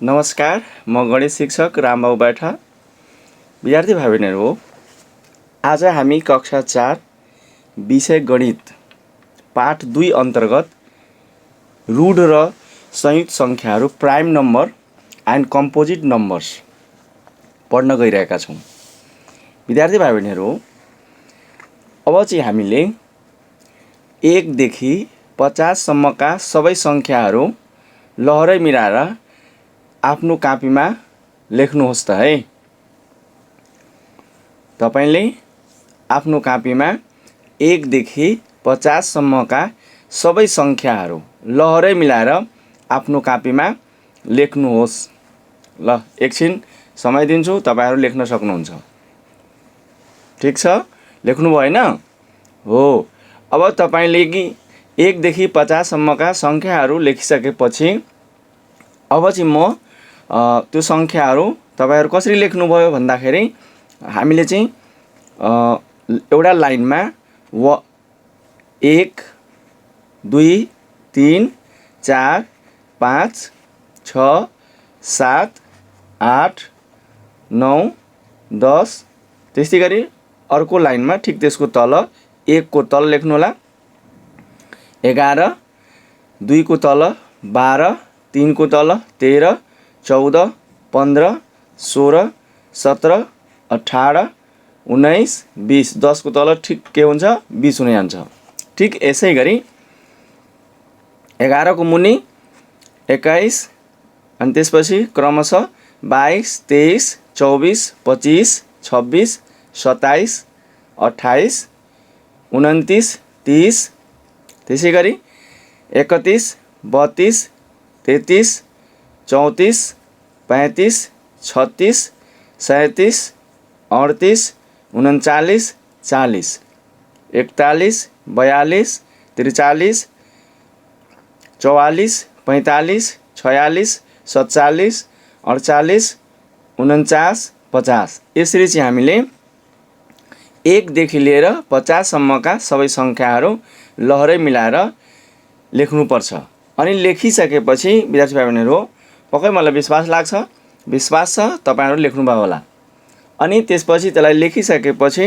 नमस्कार, म गणित शिक्षक रामबाबु बैठा। विद्यार्थी भाइ बहिनीहरू हो, आज हामी कक्षा 4 विषय गणित पाठ 2 अन्तर्गत रूढ र संयुक्त सङ्ख्याहरू prime number and composite numbers पढ्न गइरहेका छौँ। विद्यार्थी भाइ बहिनीहरू हो, अब चाहिँ हामीले 1 देखि 50 सम्मका सबै सङ्ख्याहरू लहरै मिलाएर आफ्नो कापीमा लेख्नुहोस् त है। तपाईले आफ्नो कापीमा 1 देखि 50 सम्मका सबै सङ्ख्याहरू लहरै मिलाएर आफ्नो कापीमा लेख्नुहोस्। ल, एकछिन समय दिन्छु, तपाईहरु लेख्न सक्नुहुन्छ। ठीक छ, लेख्नु भएन? हो। अब तपाईले 1 देखि 50 सम्मका सङ्ख्याहरू लेखिसकेपछि अब चाहिँ म त्यो सङ्ख्याहरू तपाईहरु कसरी लेख्नुभयो भन्दाखेरि हामीले चाहिँ एउटा लाइनमा 1 2 3 4 5 6 7 8 9 10 त्यस्तै गरी अर्को लाइनमा ठिक त्यसको तल 1 को तल लेख्नु होला, 11 2 को तल 12 3 को तल 13 14 15 16 17 18 19 20 10 को तल ठिक के हुन्छ 20 हुन जान्छ। ठिक यसै गरी 11 को मुनि 21 अनि त्यसपछि क्रमशः 22 23 24 25 26 27 28 29 30 त्यसै गरी 31 32 33 34 35 36 37 38 39 40 41 42 43 44 45 46 47 48 49 50 यसरी चाहिँ हामीले 1 देखि लिएर 50 सम्मका सबै सङ्ख्याहरू लहरै मिलाएर लेख्नुपर्छ। अनि लेखिसकेपछि विद्यार्थी भाइ बहिनीहरू पक्कै मलाई विश्वास छ तपाईहरु लेख्नुभयो होला। अनि त्यसपछि त्यसलाई लेखिसकेपछि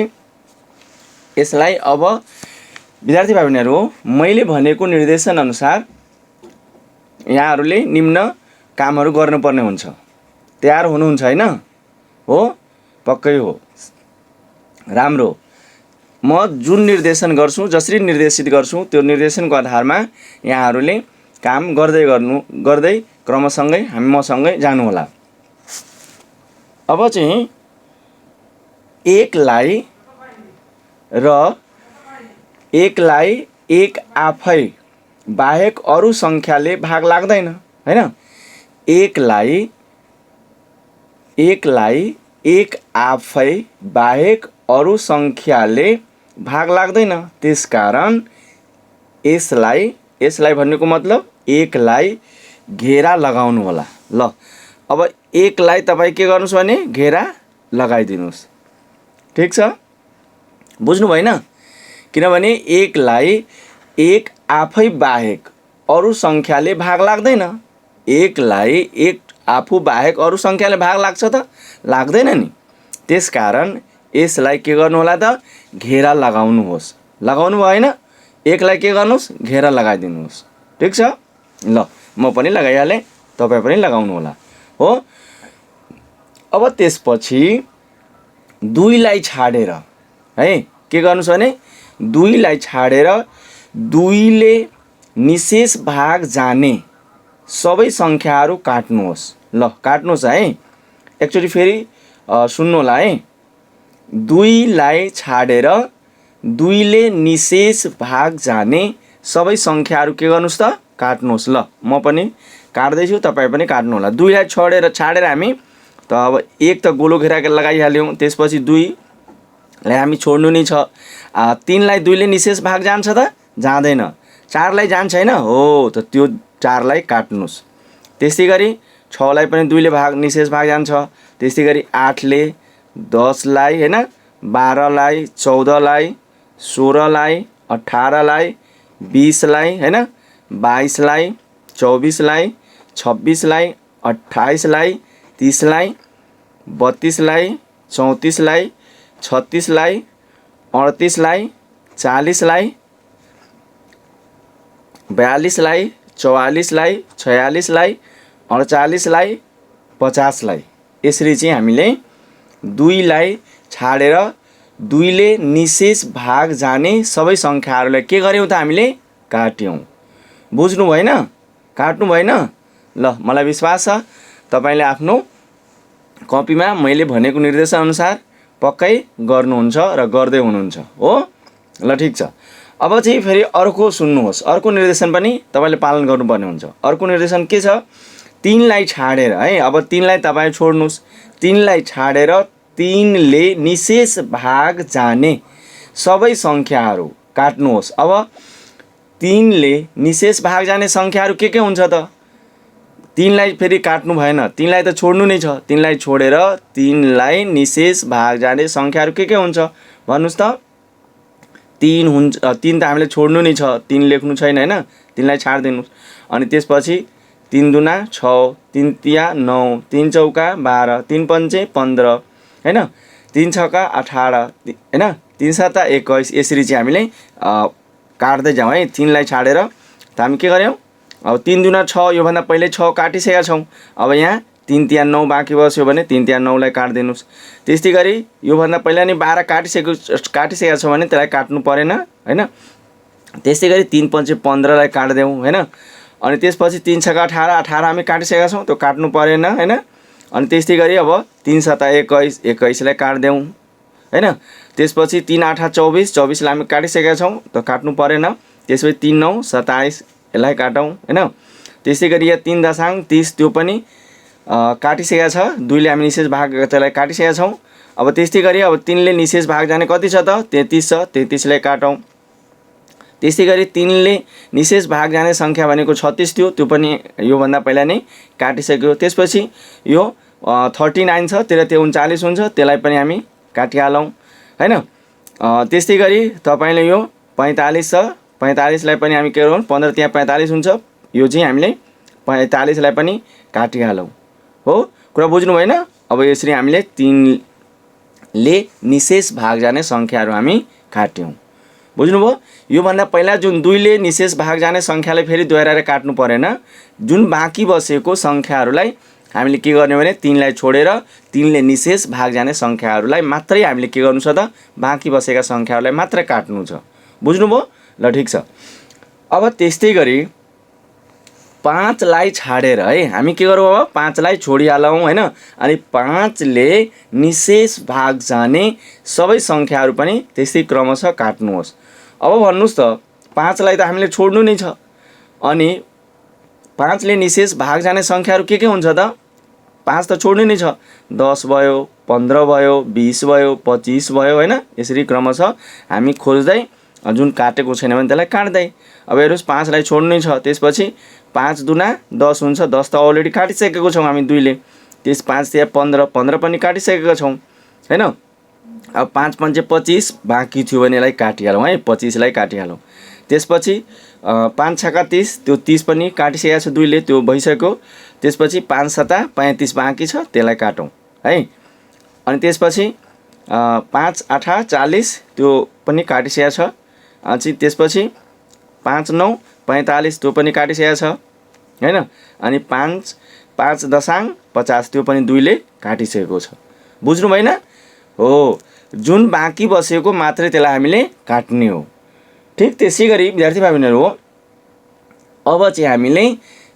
यसलाई अब विद्यार्थी भाइ बहिनीहरू मैले भनेको निर्देशन अनुसार यहाँहरूले निम्न कामहरू गर्नुपर्ने हुन्छ। तयार हुनुहुन्छ हैन? हो, पक्कै हो। राम्रो। म जुन निर्देशन गर्छु, जसरी निर्देशित गर्छु त्यो निर्देशनको आधारमा यहाँहरूले काम गर्दै क्रमसँगै हामी मसँगै जानु होला। अब चाहिँ 1 लाई 1 आफै बाहेक अरू सङ्ख्याले भाग लाग्दैन हैन? 1 लाई 1 आफै बाहेक अरू सङ्ख्याले भाग लाग्दैन। त्यसकारण यसलाई भन्नुको मतलब 1 लाई घेरा लगाउनु होला। ल, अब 1 लाई तपाई के गर्नुस् भने घेरा लगाइदिनुस्। ठीक छ, बुझ्नु भएन? किनभने 1 लाई 1 आफै बाहेक अरू सङ्ख्याले भाग लाग्दैन। 1 लाई 1 आफू बाहेक अरू सङ्ख्याले भाग लाग्छ त? लाग्दैन नि। त्यसकारण यसलाई के गर्नु होला त? घेरा लगाउनुहोस्। लगाउनु भएन? 1 लाई के गर्नुस्? घेरा लगाइदिनुहोस्। ठीक छ? ल, म पनि लगाइहालेँ, तपाईँ पनि लगाउनु होला। हो। अब त्यसपछि 2 लाई छाडेर है के गर्नुस् भने 2 लाई छाडेर 2 ले निशेष भाग जाने सबै सङ्ख्याहरू काट्नुहोस्। ल, काट्नुहोस् है। एकचोटि फेरि सुन्नु होला है। 2 लाई छाडेर 2 ले निशेष भाग जाने सबै सङ्ख्याहरू के गर्नुस् त? काट्नुहोस्। ल, म पनि काट्दैछु, तपाईँ पनि काट्नु होला। 2 लाई छाडेर हामी त अब 1 त गोलो घेरा लगाइहाल्यौँ, त्यसपछि 2 लाई हामी छोड्नु नै छ। 3 लाई 2 ले निशेष भाग जान्छ त? जाँदैन। 4 लाई जान्छ हैन? हो, त त्यो 4 लाई काट्नुहोस्। त्यस्तै गरी 6 लाई पनि 2 ले निशेष भाग जान्छ। त्यस्तै गरी 8 ले 10 लाई हैन, 12 लाई 14 लाई 16 लाई 18 लाई 20 लाई हैन, 22 लाई 24 लाई 26 लाई 28लाई 30लाई 32लाई 34लाई 36लाई 38लाई 40लाई 42लाई 44लाई 46लाई 48लाई 50लाई यसरी चाहिँ हामीले 2लाई छाडेर 2ले निशेष भाग जाने सबै सङ्ख्याहरूलाई के गर्यौँ त हामीले काट्यौँ। बुझ्नु भएन? काट्नु भएन? ल मलाई विश्वास छ तपाईले आफ्नो कपीमा मैले भनेको निर्देशनअनुसार पक्कै गर्नुहुन्छ र गर्दै हुनुहुन्छ हो। ल ठीक छ। अब चाहिँ फेरि अर्को सुन्नुहोस्, अर्को निर्देशन पनि तपाईले पालन गर्नुपर्ने हुन्छ। अर्को निर्देशन के छ? 3लाई छाडेर है, अब 3लाई तपाईँ छोड्नुहोस्, 3लाई छाडेर 3ले निशेष भाग जाने सबै सङ्ख्याहरू काट्नुहोस्। अब 3ले निशेष भाग जाने सङ्ख्याहरू के हुन्छ त? 3लाई फेरि काट्नु भएन, 3लाई त छोड्नु नै छ। 3लाई छोडेर 3लाई निशेष भाग जाने सङ्ख्याहरू के हुन्छ भन्नुहोस् त? 3 हुन्छ। 3 त हामीले छोड्नु नै छ, 3 लेख्नु छैन हैन, 3लाई छाडिदिनुहोस्। अनि त्यसपछि 3 दुना 6, 3 तिया 9, 3 चौका 12, 3 पन्चे 15 हैन, 3 छक्का 18 हैन, 3 सत्ता 21 यसरी चाहिँ हामीले काट्दै जाउँ है। 3लाई छाडेर त हामी के गर्यौँ? अब 3 दुना 6 योभन्दा पहिले 6 काटिसकेका छौँ। अब यहाँ 3 तिया 9 बाँकी बस्यो भने 3 तिया 9लाई काटिदिनुहोस्। त्यस्तै गरी योभन्दा पहिला नि 12 काटिसकेका छौँ भने त्यसलाई काट्नु परेन हैन। त्यस्तै गरी 3 पन्चे 15लाई काट्देऊ हैन। अनि त्यसपछि 3 छक्का 18, 18 हामी काटिसकेका छौँ, त्यो काट्नु परेन हैन। अनि त्यस्तै गरी अब 3 सत्ता 21, 21लाई काट्देऊ हैन। त्यसपछि 3 8 24, 24लाई हामी काटिसकेका छौँ, त्यो काट्नु परेन। त्यसपछि 3 9 27 यसलाई काटौँ हैन। त्यस्तै गरी यहाँ 3 दशांश 30 त्यो पनि काटिसकेका छ, 2ले हामी निशेष भाग त्यसलाई काटिसकेका छौँ। अब त्यस्तै गरी अब 3ले निशेष भाग जाने कति छ त? 33 छ, 33लाई काटौँ। त्यस्तै गरी 3ले निशेष भाग जाने सङ्ख्या भनेको 36 थियो, त्यो पनि योभन्दा पहिला नै काटिसक्यो। त्यसपछि यो 39 छ, त्यसले त्यो 39 हुन्छ, त्यसलाई पनि हामी काटिहालौँ हैन। त्यस्तै गरी तपाईले यो 45 छ, 45लाई पनि हामी के गरौँ? 15 त्यहाँ 45 हुन्छ, यो चाहिँ हामीले 45लाई पनि काटिहालौँ हो। कुरा बुझ्नु भएन? अब यसरी हामीले 3ले निशेष भाग जाने सङ्ख्याहरू हामी काट्यौँ। बुझ्नुभयो? योभन्दा पहिला जुन 2ले निशेष भाग जाने सङ्ख्यालाई फेरि दोहोऱ्याएर काट्नु परेन। जुन बाँकी बसेको सङ्ख्याहरूलाई हामीले के गर्ने भने 3लाई छोडेर 3ले निशेष भाग जाने सङ्ख्याहरूलाई मात्रै हामीले के गर्नु छ त? बाँकी बसेका सङ्ख्याहरूलाई मात्रै काट्नु छ। बुझ्नुभयो? ल ठीक छ। अब त्यस्तै गरी 5लाई छाडेर है हामी के गरौँ? अब 5लाई छोडिहालौँ हैन। अनि 5ले निशेष भाग जाने सबै सङ्ख्याहरू पनि त्यस्तै क्रमशः काट्नुहोस्। अब भन्नुहोस् त 5लाई त हामीले छोड्नु नै छ, अनि 5ले निशेष भाग जाने सङ्ख्याहरू के हुन्छ त? 5 त छोड्नु नै छ, 10 भयो, 15 भयो, 20 भयो, 25 भयो हैन। यसरी क्रमशः हामी खोज्दै जुन काटेको छैन भने त्यसलाई काट्दै। अब हेर्नुहोस् 5लाई छोड्नु नै छ, त्यसपछि 5 दुना 10 हुन्छ, 10 त अलरेडी काटिसकेको छौँ हामी 2ले। त्यस 5 तिया 15, 15 पनि काटिसकेका छौँ हैन। अब 5 पन्चे 25 बाँकी थियो भने यसलाई काटिहालौँ है, 25लाई काटिहालौँ। त्यसपछि 5 छक्का 30, त्यो 30 पनि काटिसकेको छ 2ले, त्यो भइसक्यो। त्यसपछि 5 सत्ता 35 बाँकी छ, त्यसलाई काटौँ है। अनि त्यसपछि 5 8 40 त्यो पनि काटिसकेको छ। अनि त्यसपछि 5 9 45 त्यो पनि काटिसकेको छ हैन। अनि 5 दशांश 50 त्यो पनि 2ले काटिसकेको छ। बुझ्नु भएन? हो, जुन बाँकी बसेको मात्रै त्यसलाई हामीले काट्ने हो। ठिक त्यसै गरी विद्यार्थी भाइ बहिनीहरू हो, अब चाहिँ हामीले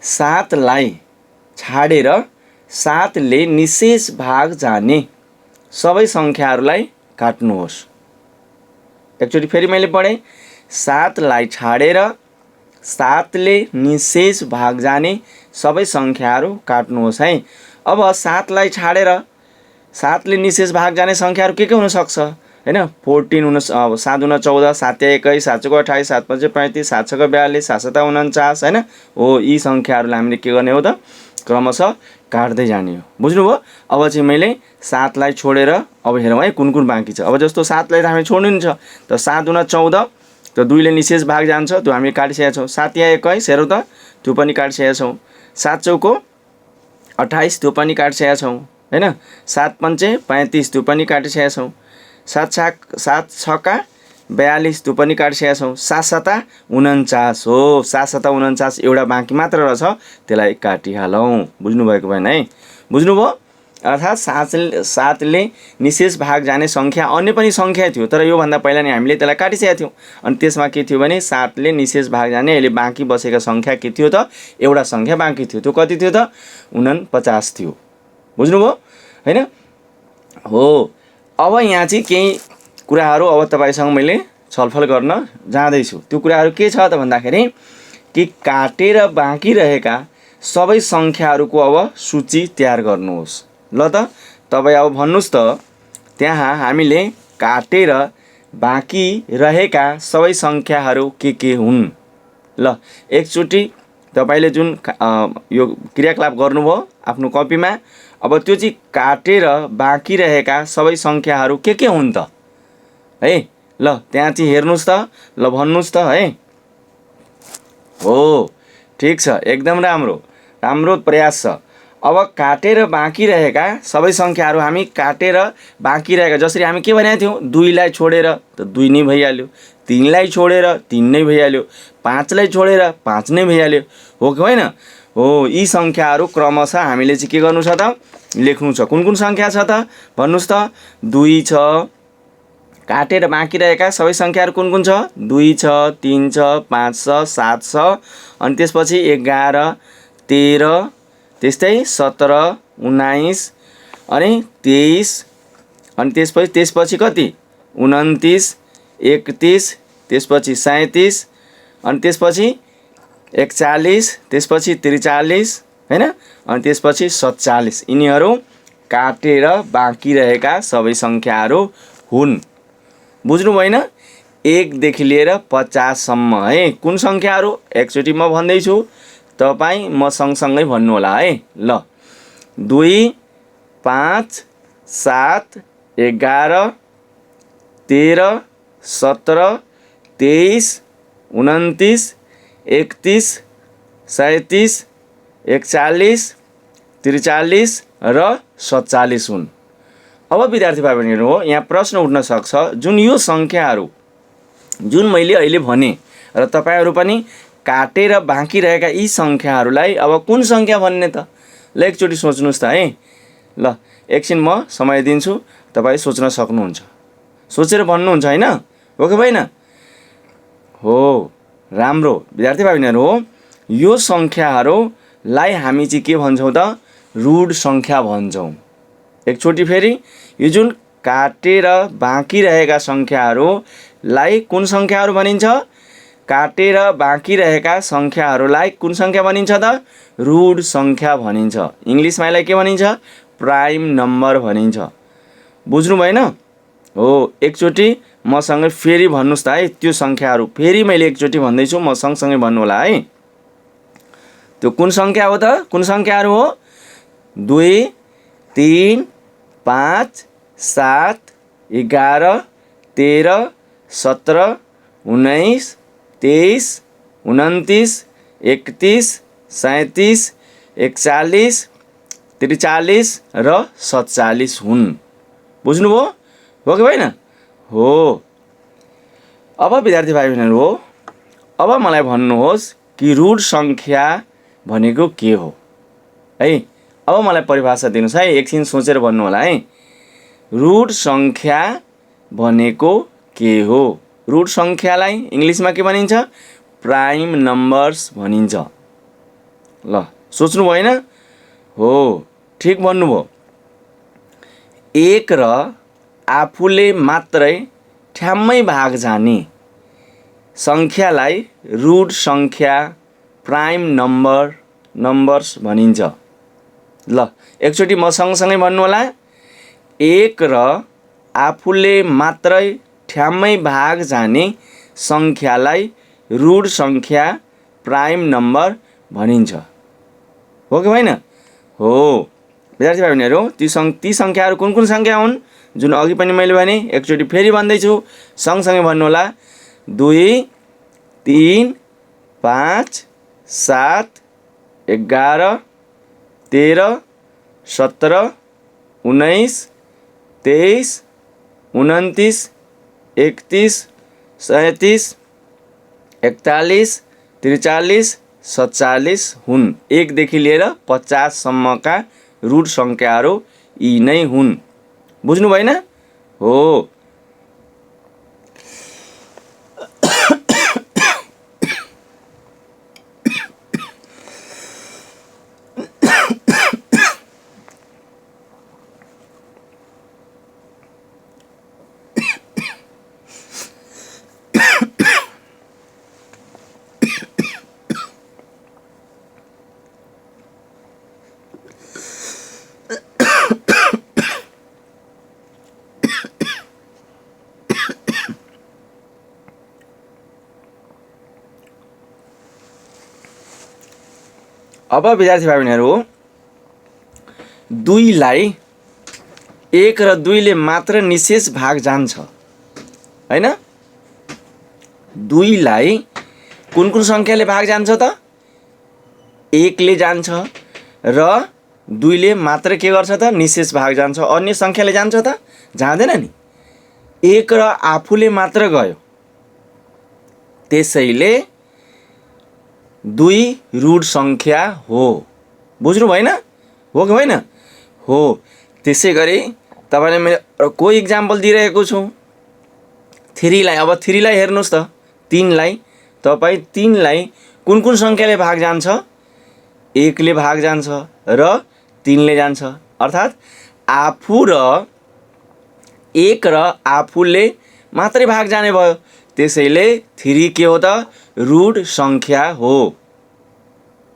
7लाई छाडेर 7ले निशेष भाग जाने सबै सङ्ख्याहरूलाई काट्नुहोस्। एकचोटि फेरि मैले पढेँ, 7लाई छाडेर 7ले निशेष भाग जाने सबै सङ्ख्याहरू काट्नुहोस् है। अब 7लाई छाडेर 7ले निशेष भाग जाने सङ्ख्याहरू के हुनसक्छ हैन। 14 हुन, 7 दुना 14, 7 तिया 21, 7 चौका 28, 7 पन्चे 35, 7 छक्का 42, 7 सत्ता 49 हैन। हो, यी सङ्ख्याहरूलाई हामीले के गर्ने हो त? क्रमशः काट्दै जाने हो। बुझ्नुभयो? अब चाहिँ मैले 7लाई छोडेर अब हेरौँ है कुन कुन बाँकी छ। अब जस्तो 7लाई त हामी छोड्नु नि छ, त 7 दुना 14 त 2ले निशेष भाग जान्छ, त्यो हामी काटिसकेका छौँ। 7 तिया 21 हेरौँ त, त्यो पनि काटिसकेका छौँ। 7 चौको 28 त्यो पनि काटिसकेका छौँ हैन। 7 पंचे 35 त्यो पनि काटिसकेका छौँ। 7 छक्का 42 त्यो पनि काटिसकेका छौँ। 7 सता 49 हो। 7 सता 49 एउटा बाँकी मात्र रहेछ, त्यसलाई काटिहालौँ। बुझ्नुभएको भएन है? बुझ्नुभयो? अर्थात् 7ले निशेष भाग जाने सङ्ख्या अन्य पनि सङ्ख्या थियो, तर योभन्दा पहिला नै हामीले त्यसलाई काटिसकेका थियौँ। अनि त्यसमा के थियो भने 7ले निशेष भाग जाने अहिले बाँकी बसेको सङ्ख्या के थियो त? एउटा सङ्ख्या बाँकी थियो। त्यो कति थियो त? 49 थियो। बुझ्नुभयो हैन? हो। अब यहाँ चाहिँ केही कुराहरू अब तपाईसँग मैले छलफल गर्न जाँदैछु। त्यो कुराहरू के छ त भन्दाखेरि कि काटेर बाँकी रहेका सबै सङ्ख्याहरूको अब सूची तयार गर्नुहोस्। ल त तपाईँ अब भन्नुहोस् त, त्यहाँ हामीले काटेर बाँकी रहेका सबै सङ्ख्याहरू के हुन्? ल एकचोटि तपाईँले जुन यो क्रियाकलाप गर्नुभयो आफ्नो कपीमा, अब त्यो चाहिँ काटेर बाँकी रहेका सबै सङ्ख्याहरू के हुन् त है? ल त्यहाँ चाहिँ हेर्नुहोस् त, ल भन्नुहोस् त है। हो, ठिक छ, एकदम राम्रो प्रयास छ। अब काटेर बाँकी रहेका सबै सङ्ख्याहरू हामी काटेर बाँकी रहेका, जसरी हामी के भनेका थियौँ, 2लाई छोडेर त 2 नै भइहाल्यो, 3लाई छोडेर 3 नै भइहाल्यो, 5लाई छोडेर 5 नै भइहाल्यो, हो कि होइन? हो, यी सङ्ख्याहरू क्रमशः हामीले चाहिँ के गर्नु छ त? लेख्नु छ। कुन सङ्ख्या छ त भन्नुहोस् त? 2 छ। काटेर बाँकी रहेका सबै सङ्ख्याहरू कुन छ? 2 छ, 3 छ, 5 छ, 7 छ, अनि त्यसपछि 11, 13, त्यस्तै 17, 19 अनि 23, अनि त्यसपछि कति? 29, 31, त्यसपछि 37, अनि त्यसपछि 41, त्यसपछि 43 हैन, अनि त्यसपछि 47। यिनीहरू काटेर बाँकी रहेका सबै सङ्ख्याहरू हुन्। बुझ्नु भएन? 1 देखि लिएर 50 सम्म है। कुन सङ्ख्याहरू? एकचोटि म भन्दैछु, तपाईँ म सँगसँगै भन्नु होला है। ल 2, 5, 7, 11, 13, 17, 23, 29, 31, 37, 41, 43 र 47 हुन्। अब विद्यार्थी भाइ बहिनीहरू हो, यहाँ प्रश्न उठ्न सक्छ, जुन यो सङ्ख्याहरू जुन मैले अहिले भने र तपाईँहरू पनि काटेर बाँकी रहेका यी सङ्ख्याहरूलाई अब कुन सङ्ख्या भन्ने त? ल एकचोटि सोच्नुहोस् त है। ल एकछिन म समय दिन्छु, तपाईँ सोच्न सक्नुहुन्छ, सोचेर भन्नुहुन्छ होइन? हो कि होइन? हो, राम्रो विद्यार्थी भाइ बहिनीहरू हो, यो सङ्ख्याहरूलाई हामी चाहिँ के भन्छौँ त? रुट सङ्ख्या भन्छौँ। एकचोटि फेरि, यो जुन काटेर बाँकी रहेका सङ्ख्याहरूलाई कुन सङ्ख्याहरू भनिन्छ? काटेर बाँकी रहेका सङ्ख्याहरूलाई कुन सङ्ख्या भनिन्छ त? रुट सङ्ख्या भनिन्छ। इङ्ग्लिसमा यसलाई के भनिन्छ? प्राइम नम्बर भनिन्छ। बुझ्नु भएन? हो, एकचोटि मसँगै फेरि भन्नुहोस् त है त्यो सङ्ख्याहरू। फेरि मैले एकचोटि भन्दैछु, म सँगसँगै भन्नु होला है। त्यो कुन सङ्ख्या हो त? कुन सङ्ख्याहरू हो? 2, 3, 5, 7, 11, 13, 17, 19, 23, 29, 31, 37, 41, 43 र 47 हुन्। बुझ्नुभयो? हो कि होइन? हो। अब विद्यार्थी भाइ बहिनीहरू हो, अब मलाई भन्नुहोस् कि रुट सङ्ख्या भनेको के हो है? अब मलाई परिभाषा दिनुहोस् है, एकछिन सोचेर भन्नु होला है। रुट सङ्ख्या भनेको के हो? रुट सङ्ख्यालाई इङ्ग्लिसमा के भनिन्छ? प्राइम नम्बर्स भनिन्छ। ल सोच्नु भएन? हो, ठिक भन्नुभयो। 1 र आफूले मात्रै ठ्याम्मै भाग जाने सङ्ख्यालाई रुट सङ्ख्या, प्राइम नम्बर्स भनिन्छ। ल एकचोटि म सँगसँगै भन्नु होला। 1 र आफूले मात्रै ठ्याम्मै भाग जाने सङ्ख्यालाई रुट सङ्ख्या, प्राइम नम्बर भनिन्छ। हो कि होइन? हो, विद्यार्थी भाइ बहिनीहरू, ती सङ्ख्याहरू कुन सङ्ख्या हुन्? जुन अघि पनि मैले भने, एकचोटि फेरि भन्दैछु, सँगसँगै भन्नु होला। 2, 3, 5, 7, 11, 13, 17, 19, 23, 29, 31, 37, 41, 43, 47 हुन्। 1 देखि लिएर 50 सम्मका रुट संख्याहरू यी नै हुन्। बुझ्नु भएन? हो। अब विद्यार्थी भाइ बहिनीहरू, 2 लाई 1 र 2 ले मात्र निशेष भाग जान्छ हैन? 2 लाई कुन कुन संख्याले भाग जान्छ त? 1 ले जान्छ र 2 ले मात्र के गर्छ त? निशेष भाग जान्छ। अन्य संख्याले जान्छ त? जाँदैन नि। 1 र आफूले मात्र गयो, त्यसैले 2 रुट संख्या हो। बुझ्नु भएन? हो कि होइन? हो। त्यसै गरी तपाईले मैले कोही इक्जाम्पल दिइरहेको छु। 3 लाई, अब 3 लाई हेर्नुस् त। 3 लाई तपाई 3 लाई कुन कुन संख्याले भाग जान्छ? 1 ले भाग जान्छ र 3 ले जान्छ। अर्थात् आफू र 1 र आफूले मात्रै भाग जाने भयो, त्यसैले 3 के हो त? रुट संख्या हो।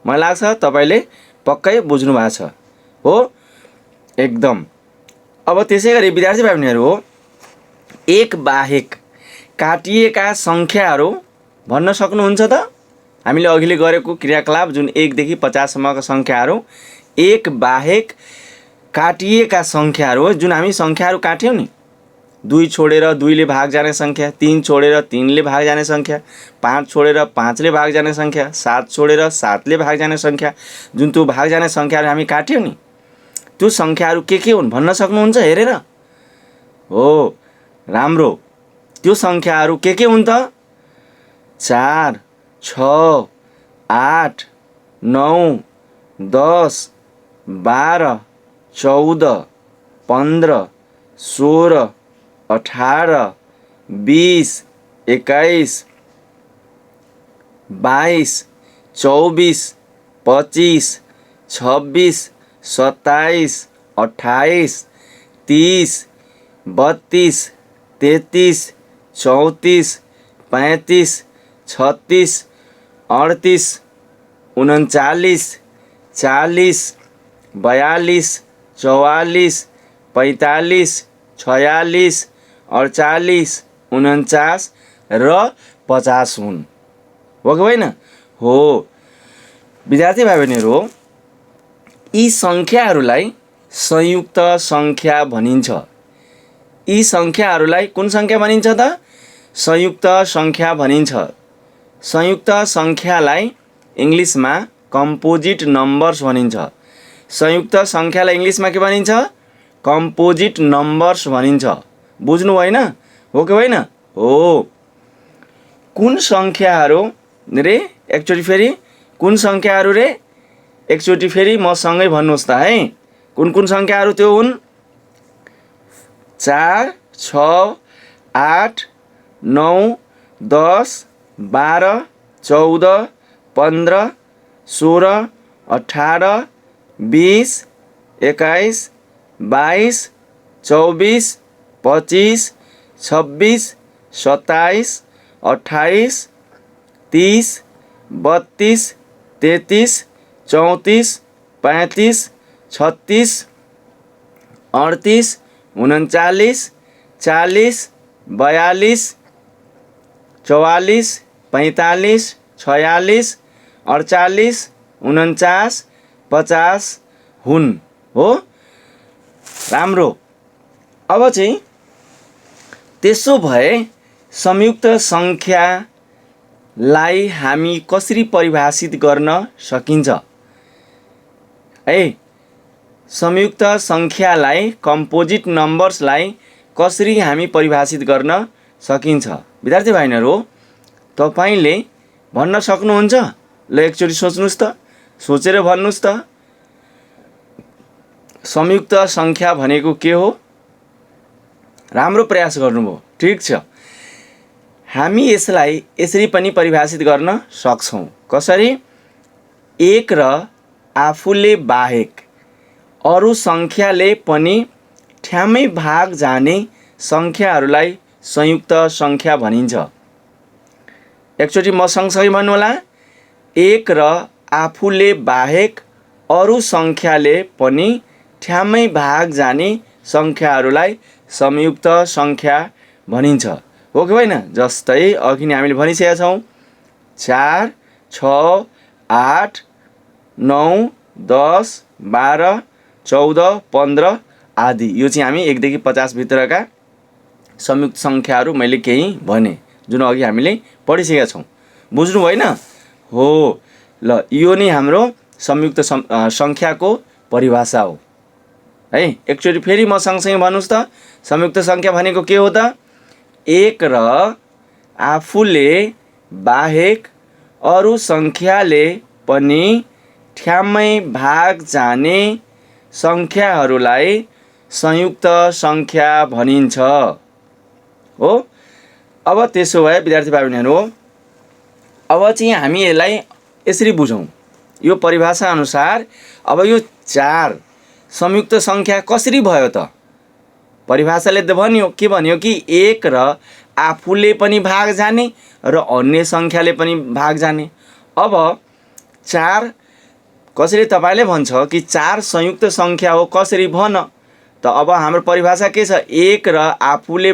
मलाई लाग्छ तपाईले पक्कै बुझ्नु भएको छ। हो, एकदम। अब त्यसै गरी विद्यार्थी भाइ बहिनीहरू, 1 बाहेक काटिएका संख्याहरू भन्न सक्नुहुन्छ त? हामीले अघिले गरेको क्रियाकलाप जुन 1 देखि 50 सम्मका संख्याहरू, 1 बाहेक काटिएका संख्याहरू, जुन हामी संख्याहरू काट्यौं नि, 2 छोडेर 2 ले भाग जाने संख्या, 3 छोडेर 3 ले भाग जाने संख्या, 5 छोडेर 5 ले भाग जाने संख्या, 7 छोडेर 7 ले भाग जाने संख्या, जुन त्यो भाग जाने संख्याहरू हामी काट्यौं नि, त्यो संख्याहरू के हुन् भन्न सक्नुहुन्छ हेरेर? हो, राम्रो। त्यो संख्याहरू के हुन् त? 4, 6, 8, 9, 10, 12, 14, 15, 16, 18, 20, 21, 22, 24, 25, 26, 27, 28, 30, 32, 33, 34, 35, 36, 38, 39, 40, 42, 44, 45, 46, 48, 49 र 50 हुन्। हो कि होइन? हो। विद्यार्थी भाइ बहिनीहरू, यी संख्याहरूलाई संयुक्त संख्या भनिन्छ। यी संख्याहरूलाई कुन संख्या भनिन्छ त? संयुक्त संख्या भनिन्छ। संयुक्त संख्यालाई इंग्लिशमा कम्पोजिट नम्बर्स भनिन्छ। संयुक्त संख्यालाई इंग्लिशमा के भनिन्छ? कम्पोजिट नम्बर्स भनिन्छ। बुझ्नु भएन? हो कि होइन? हो। कुन संख्याहरू रे? एकचोटि फेरि कुन संख्याहरू रे? एकचोटि फेरि मसँगै भन्नुहोस् त है। कुन कुन संख्याहरू त्यो हुन्? 4, 6, 8, 9, 10, 12, 14, 15, 16, 18, 20, 21, 22, 24, 25, 26, 27, 28, 30, 32, 33, 34, 35, 36, 38, 39, 40, 42, 44, 45, 46, 48, 49, 50 हुन्। हो, राम्रो। अब चाहिँ त्यसो भए संयुक्त संख्यालाई हामी कसरी परिभाषित गर्न सकिन्छ? है, संयुक्त सङ्ख्यालाई कम्पोजिट नम्बर्सलाई कसरी हामी परिभाषित गर्न सकिन्छ? विद्यार्थी भाइहरू, तपाईँले भन्न सक्नुहुन्छ? ल एकचोटि सोच्नुहोस् त, सोचेर भन्नुहोस् त, संयुक्त सङ्ख्या भनेको के हो? राम्रो प्रयास गर्नुभयो, ठिक छ। हामी यसलाई यसरी पनि परिभाषित गर्न सक्छौँ। कसरी? एक र आफूले बाहेक अरू सङ्ख्याले पनि ठ्याम्मै भाग जाने सङ्ख्याहरूलाई संयुक्त सङ्ख्या भनिन्छ। एकचोटि म सँगसँगै भन्नुहोला। एक र आफूले बाहेक अरू सङ्ख्याले पनि ठ्याम्मै भाग जाने सङ्ख्याहरूलाई संयुक्त सङ्ख्या भनिन्छ। हो कि होइन? जस्तै अघि नै हामीले भनिसकेका छौँ, 4, 6, 8, 9, 10, 12, 14, 15 आदि। यो चाहिँ हामी 1 देखि 50 भित्रका संयुक्त सङ्ख्याहरू मैले केही भने, जुन अघि हामीले पढिसकेका छौँ। बुझ्नु भएन? हो, ल यो नै हाम्रो संयुक्त सङ्ख्याको परिभाषा हो है। एकचोटि फेरि म सँगसँगै भन्नुहोस् त, संयुक्त सङ्ख्या भनेको के हो त? एक र आफूले बाहेक अरू सङ्ख्याले पनि ठ्याम्मै भाग जाने सङ्ख्याहरूलाई संयुक्त सङ्ख्या भनिन्छ। हो, अब त्यसो भए विद्यार्थी भाइ बहिनीहरू, अब चाहिँ हामी यसलाई यसरी बुझौँ। यो परिभाषा अनुसार अब यो 4 संयुक्त सङ्ख्या कसरी भयो त? परिभाषाले त भन्यो, के भन्यो कि एक र आफूले पनि भाग जाने र अन्य सङ्ख्याले पनि भाग जाने। अब 4 कसरी तपाईँले भन्छ कि 4 संयुक्त सङ्ख्या हो, कसरी भन त? अब हाम्रो परिभाषा के छ? एक र आफूले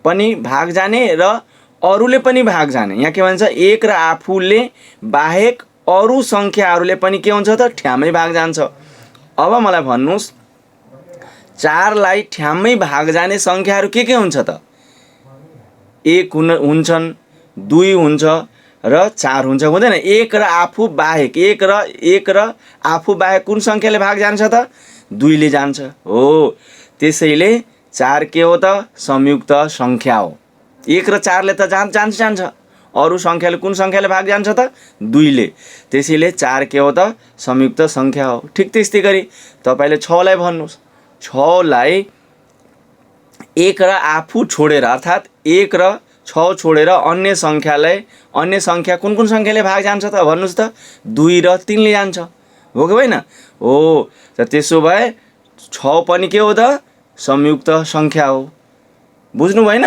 पनि भाग जाने र अरूले पनि भाग जाने। यहाँ के भन्छ? एक र आफूले बाहेक अरू सङ्ख्याहरूले पनि के हुन्छ त? ठ्याम्मै भाग जान्छ। अब मलाई भन्नुहोस्, 4 लाई ठ्याम्मै भाग जाने सङ्ख्याहरू के हुन्छ त? 1 हुन्छन्, 2 हुन्छ र 4 हुन्छ, हुँदैन? एक र आफू बाहेक, एक र आफू बाहेक कुन सङ्ख्याले भाग जान्छ त? 2 ले जान्छ। हो, त्यसैले 4 के हो त? संयुक्त सङ्ख्या हो। 1 र 4 ले त जान्छ, अरू सङ्ख्याले कुन सङ्ख्याले भाग जान्छ त? 2 ले। त्यसैले 4 के हो त? संयुक्त सङ्ख्या हो। ठिक त्यस्तै गरी तपाईँले 6 लाई भन्नुहोस्। 6 लाई एक र आफू छोडेर, अर्थात् 1 र 6 छोडेर अन्य सङ्ख्या कुन सङ्ख्याले भाग जान्छ त? भन्नुहोस् त। 2 र 3 ले जान्छ। हो कि होइन? हो, त त्यसो भए 6 पनि के हो त? संयुक्त सङ्ख्या हो। बुझ्नु भएन?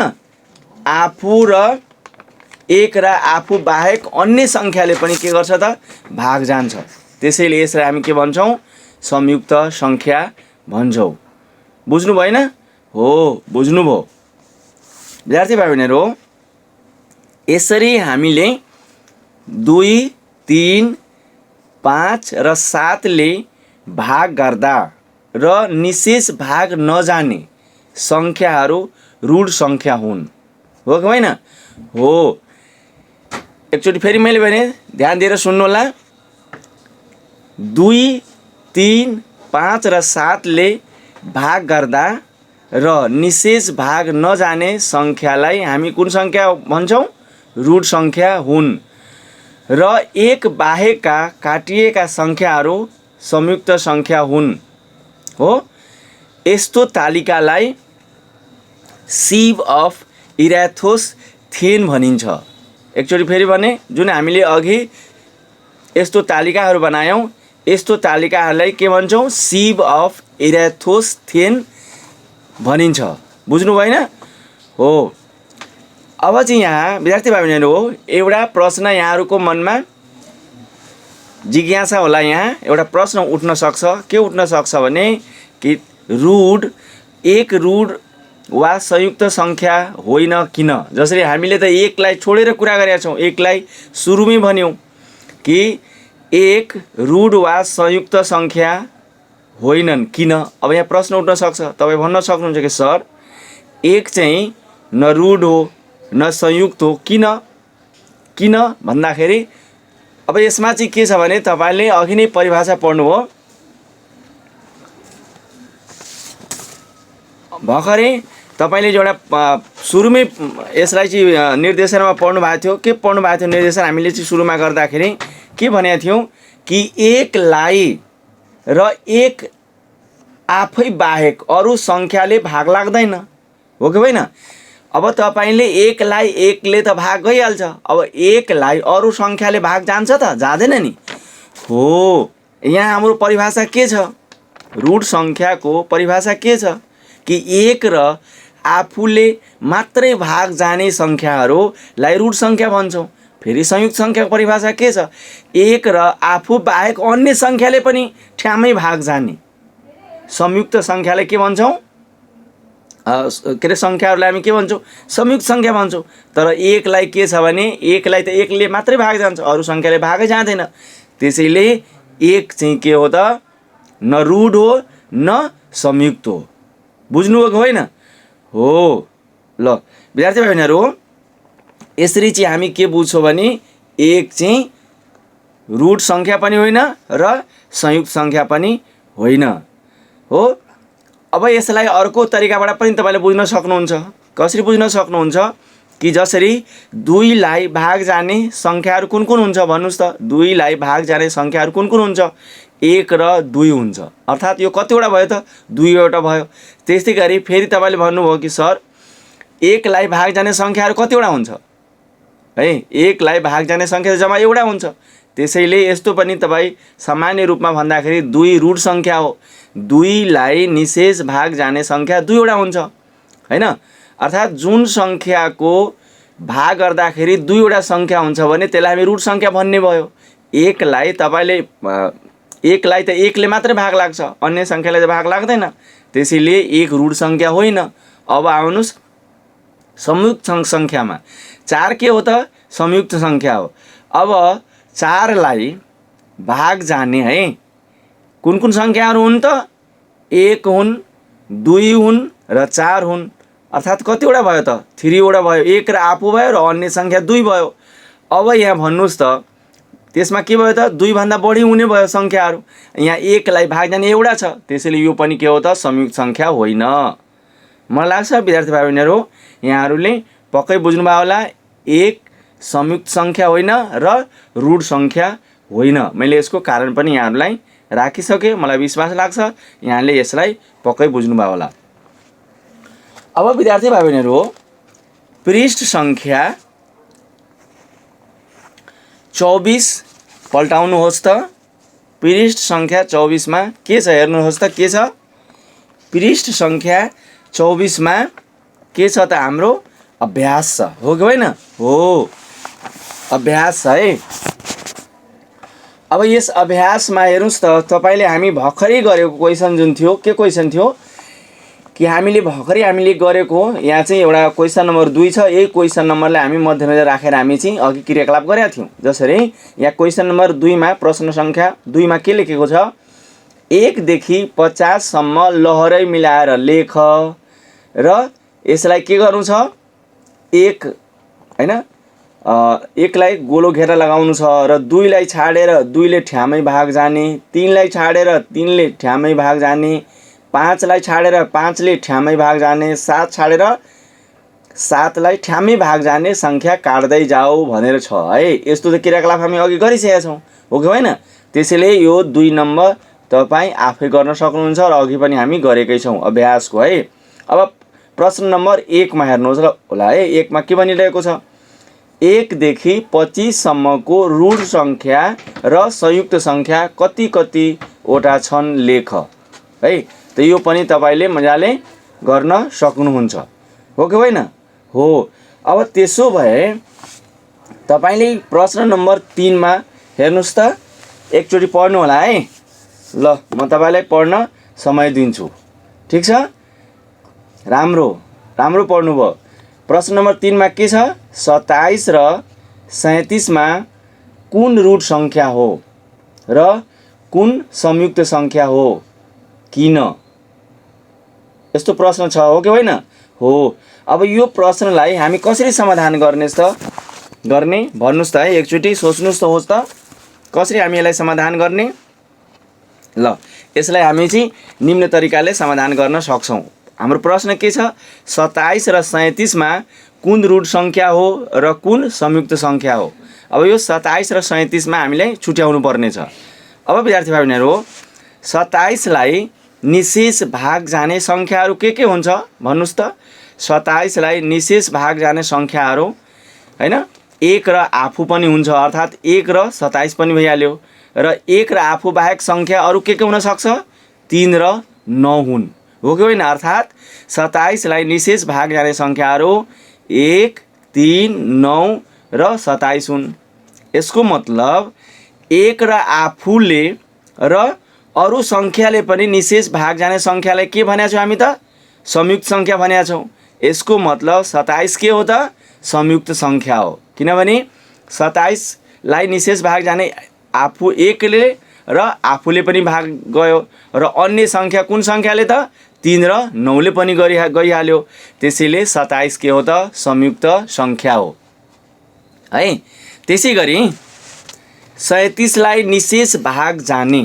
आफू र एक र आफू बाहेक अन्य सङ्ख्याले पनि के गर्छ त? भाग जान्छ। त्यसैले यसलाई हामी के भन्छौँ? संयुक्त सङ्ख्या भन्छौँ। बुझ्नु भएन? हो, बुझ्नुभयो। विद्यार्थी भाइ बहिनीहरू, यसरी हामीले 2, 3, 5 र 7 ले भाग गर्दा र निशेष भाग नजाने सङ्ख्याहरू ऋण सङ्ख्या हुन्। हो कि होइन? हो, एकचोटि फेरि मैले भने, ध्यान दिएर सुन्नुहोला। 2, 3, 5 र 7 ले भाग गर्दा र निशेष भाग नजाने सङ्ख्यालाई हामी कुन सङ्ख्या भन्छौँ? ऋण सङ्ख्या हुन्। र एक बाहेकका काटिएका सङ्ख्याहरू संयुक्त सङ्ख्या हुन्। हो, यस्तो तालिकालाई सिभ अफ इराथोस्थेन भनिन्छ। एकचोटि फेरि भने, जुन हामीले अघि यस्तो तालिकाहरू बनायौँ, यस्तो तालिकाहरूलाई के भन्छौँ? सिभ अफ इराथोस्थेन भनिन्छ। बुझ्नु भएन? हो, अब चाहिँ यहाँ विद्यार्थी भाइ बहिनीहरू, एउटा प्रश्न यहाँहरूको मनमा जिज्ञासा होला। यहाँ एउटा प्रश्न उठ्न सक्छ। के उठ्न सक्छ भने कि एक ऋण वा संयुक्त सङ्ख्या होइन किन? जसरी हामीले त 1 लाई छोडेर कुरा गरेका छौँ। 1 लाई सुरुमै भन्यौँ कि एक ऋण वा संयुक्त सङ्ख्या होइनन् किन? अब यहाँ प्रश्न उठ्न सक्छ। तपाईँ भन्न सक्नुहुन्छ कि सर, 1 चाहिँ न ऋण हो न संयुक्त हो, किन भन्दाखेरि अब यसमा चाहिँ के छ भने, तपाईँले अघि नै परिभाषा पढ्नुभयो। भर्खरै तपाईँले एउटा सुरुमै यसलाई चाहिँ निर्देशनमा पढ्नु भएको थियो। के पढ्नु भएको थियो निर्देशन? हामीले चाहिँ सुरुमा गर्दाखेरि के भनेका थियौँ कि एकलाई र एक आफै बाहेक अरू सङ्ख्याले भाग लाग्दैन, हो कि होइन? अब तपाईँले एकलाई एकले त भाग गइहाल्छ, अब एकलाई अरू सङ्ख्याले भाग जान्छ त? जाँदैन नि। हो, यहाँ हाम्रो परिभाषा के छ? रुट सङ्ख्याको परिभाषा के छ कि एक र आफूले मात्रै भाग जाने सङ्ख्याहरूलाई रुट सङ्ख्या भन्छौँ। फेरि संयुक्त सङ्ख्याको परिभाषा के छ? एक र आफू बाहेक अन्य सङ्ख्याले पनि ठ्याम्मै भाग जाने संयुक्त सङ्ख्यालाई के भन्छौँ? के अरे सङ्ख्याहरूलाई हामी के भन्छौँ? संयुक्त सङ्ख्या भन्छौँ। तर एकलाई के छ भने एकलाई त एकले मात्रै भाग जान्छ, अरू सङ्ख्याले भागै जाँदैन। त्यसैले एक चाहिँ के हो त? न रुट हो न संयुक्त हो। बुझ्नुभयो कि होइन? हो। ल विद्यार्थी भाइ बहिनीहरू, यसरी चाहिँ हामी के बुझ्छौँ भने एक चाहिँ रुट सङ्ख्या पनि होइन र संयुक्त सङ्ख्या पनि होइन, हो। अब यसलाई अर्को तरिकाबाट पनि तपाईँले बुझ्न सक्नुहुन्छ। कसरी बुझ्न सक्नुहुन्छ? कि जसरी दुईलाई भाग जाने सङ्ख्याहरू कुन कुन हुन्छ भन्नुहोस् त? दुईलाई भाग जाने सङ्ख्याहरू कुन कुन हुन्छ? एक र दुई हुन्छ। अर्थात् यो कतिवटा भयो त? दुईवटा भयो। त्यस्तै गरी फेरि तपाईँले भन्नुभयो कि सर एकलाई भाग जाने सङ्ख्याहरू कतिवटा हुन्छ? है, एकलाई भाग जाने सङ्ख्या जम्मा एउटा हुन्छ। त्यसैले यस्तो पनि तपाईँ सामान्य रूपमा भन्दाखेरि दुई रुट सङ्ख्या हो। दुईलाई निशेष भाग जाने सङ्ख्या दुईवटा हुन्छ, होइन? अर्थात् जुन सङ्ख्याको भाग गर्दाखेरि दुईवटा सङ्ख्या हुन्छ भने त्यसलाई हामी रुट सङ्ख्या भन्ने भयो। एकलाई तपाईँले एकलाई त एकले मात्रै भाग लाग्छ, अन्य सङ्ख्याले त भाग लाग्दैन। त्यसैले एक रुट सङ्ख्या होइन। अब आउनुहोस् संयुक्त सङ्ख्यामा। चार के हो त? संयुक्त सङ्ख्या हो। अब चारलाई भाग जाने है कुन कुन सङ्ख्याहरू हुन् त? एक हुन्, दुई हुन् र चार हुन्। अर्थात् कतिवटा भयो त? थ्रीवटा भयो। एक र आफू भयो र अन्य सङ्ख्या दुई भयो। अब यहाँ भन्नुहोस् त त्यसमा के भयो त? दुईभन्दा बढी हुने भयो सङ्ख्याहरू। यहाँ एकलाई भाग जाने एउटा छ, त्यसैले यो पनि के हो त? संयुक्त सङ्ख्या होइन। मलाई लाग्छ विद्यार्थी भाइ बहिनीहरू यहाँहरूले पक्कै बुझ्नुभयो होला, एक संयुक्त सङ्ख्या होइन र रुट सङ्ख्या होइन। मैले यसको कारण पनि यहाँहरूलाई राखिसकेँ। मलाई विश्वास लाग्छ यहाँले यसलाई पक्कै बुझ्नुभयो होला। अब विद्यार्थी भाइ बहिनीहरू पृष्ठ सङ्ख्या 24 पल्टाउनुहोस् त। पृष्ठ सङ्ख्या 24 मा के छ हेर्नुहोस् त? के छ? पृष्ठ सङ्ख्या 24 मा के छ त? हाम्रो अभ्यास छ, हो कि होइन? हो, अभ्यास छ है। अब यस अभ्यासमा हेर्नुहोस् त, तपाईँले हामी भर्खरै गरेको क्वेसन जुन थियो, के क्वेसन थियो कि हामीले भर्खरै गरेको यहाँ चाहिँ एउटा क्वेसन नम्बर 2 छ। यही क्वेसन नम्बरलाई हामी मध्यनजर राखेर हामी चाहिँ अघि क्रियाकलाप गरेका थियौँ। जसरी यहाँ क्वेसन नम्बर 2 मा प्रश्न सङ्ख्या 2 मा के लेखेको छ? 1 देखि 50 सम्म लहरै मिलाएर लेख र यसलाई के गर्नु छ? एक हैन एकलाई गोलो घेरा लगाउनु छ र 2 लाई छाडेर 2 ले ठ्यामै भाग जाने, 3 लाई छाडेर 3 ले ठ्यामै भाग जाने, 5 लाई छाडेर 5 ले ठ्यामै भाग जाने, 7 छाडेर 7 लाई ठ्यामै भाग जाने सङ्ख्या काट्दै जाऊ भनेर छ है। यस्तो त क्रियाकलाप हामी अघि गरिसकेका छौँ, हो कि होइन? त्यसैले यो 2 नम्बर तपाईँ आफै गर्न सक्नुहुन्छ र अघि पनि हामी गरेकै छौँ अभ्यासको है। अब प्रश्न नम्बर 1 मा हेर्नुहोस् होला है। 1 मा के भनिरहेको छ? 1 देखि 25 सम्मको रुट सङ्ख्या र संयुक्त सङ्ख्या कति कतिवटा छन् लेख है। त यो पनि तपाईँले मजाले गर्न सक्नुहुन्छ, हो कि होइन? हो। अब त्यसो भए तपाईँले प्रश्न नम्बर 3 मा हेर्नुहोस् त, एकचोटि पढ्नु होला है। ल म तपाईँलाई पढ्न समय दिन्छु, ठिक छ? राम्रो पढ्नुभयो। प्रश्न नम्बर 3 मा के छ? 27 र 37 मा कुन रुट सङ्ख्या हो र कुन संयुक्त सङ्ख्या हो, किन? यस्तो प्रश्न छ, हो कि होइन? हो। अब यो प्रश्नलाई हामी कसरी समाधान गर्ने भन्नुहोस् त है। एकचोटि सोच्नुहोस् त होस् त कसरी हामी यसलाई समाधान गर्ने। ल यसलाई हामी चाहिँ निम्न तरिकाले समाधान गर्न सक्छौँ। हाम्रो प्रश्न के छ 27 र 37 मा कुन रुट संख्या हो र कुन संयुक्त संख्या हो। अब यो 27 र 37 मा हामीले छुट्याउनु पर्ने छ। अब विद्यार्थी भाइ बहिनीहरू 27 लाई निशेष भाग जाने संख्याहरू के हुन्छ भन्नुस् त। 27 लाई निशेष भाग जाने संख्याहरू हैन 1 र आफू पनि हुन्छ, अर्थात् 1 र 27 पनि भइहाल्यो। र 1 र आफू बाहेक संख्या अरू के हुन सक्छ 3 र 9 हुन्, हो कि होइन। अर्थात् 27 लाई निशेष भाग जाने संख्याहरू 1, 3, 9 र 27 हुन्। यसको मतलब 1 र आफूले र अरू संख्याले पनि निशेष भाग जाने संख्यालाई के भनेका छौँ हामी त संयुक्त संख्या भनेका छौँ। यसको मतलब 27 के हो त संयुक्त संख्या हो, किनभने 27 लाई निशेष भाग जाने आफू 1 ले र आफूले पनि भाग गयो र अन्य संख्या कुन संख्याले त 3 र 9 ले पनि गइहाल्यो। त्यसैले 27 के हो त संयुक्त संख्या हो है। त्यसैगरी 37 लाई निशेष भाग जाने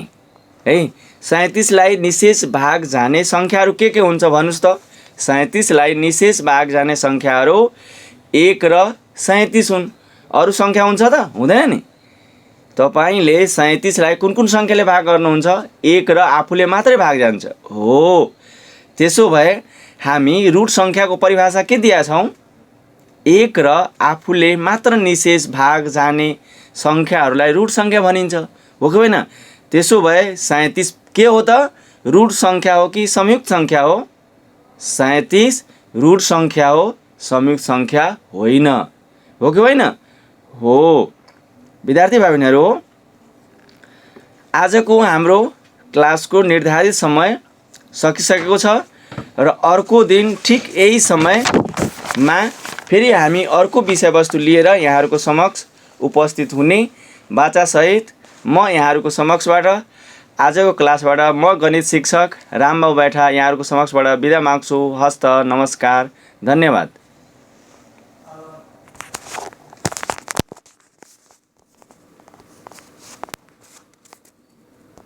है 37 लाई निशेष भाग जाने संख्याहरू के हुन्छ भन्नुस् त। 37 लाई निशेष भाग जाने संख्याहरू 1 र 37 हुन्। अरू संख्या हुन्छ त हुँदैन नि। तपाईले 37 लाई कुन संख्याले भाग गर्नुहुन्छ 1 र आफूले मात्रै भाग जान्छ हो। त्यसो भए हामी रुट संख्याको परिभाषा के दिएका छौँ 1 र आफूले मात्र निशेष भाग जाने संख्याहरूलाई रुट संख्या भनिन्छ, हो कि होइन। त्यसो भए 37 के हो त रुट संख्या हो कि संयुक्त संख्या हो। 37 रुट संख्या हो, संयुक्त संख्या होइन, हो कि होइन हो। विद्यार्थी भाइ बहिनीहरू आजको हाम्रो क्लासको निर्धारित समय सकिसकेको छ र अर्को दिन ठिक यही समयमा फेरि हामी अर्को विषयवस्तु लिएर यहाँहरूको समक्ष उपस्थित हुने बाचासहित म यहाँहरूको समक्षबाट आजको क्लासबाट म गणित शिक्षक रामबाबु बैठा यहाँहरूको समक्षबाट बिदा माग्छु। हस्त नमस्कार, धन्यवाद।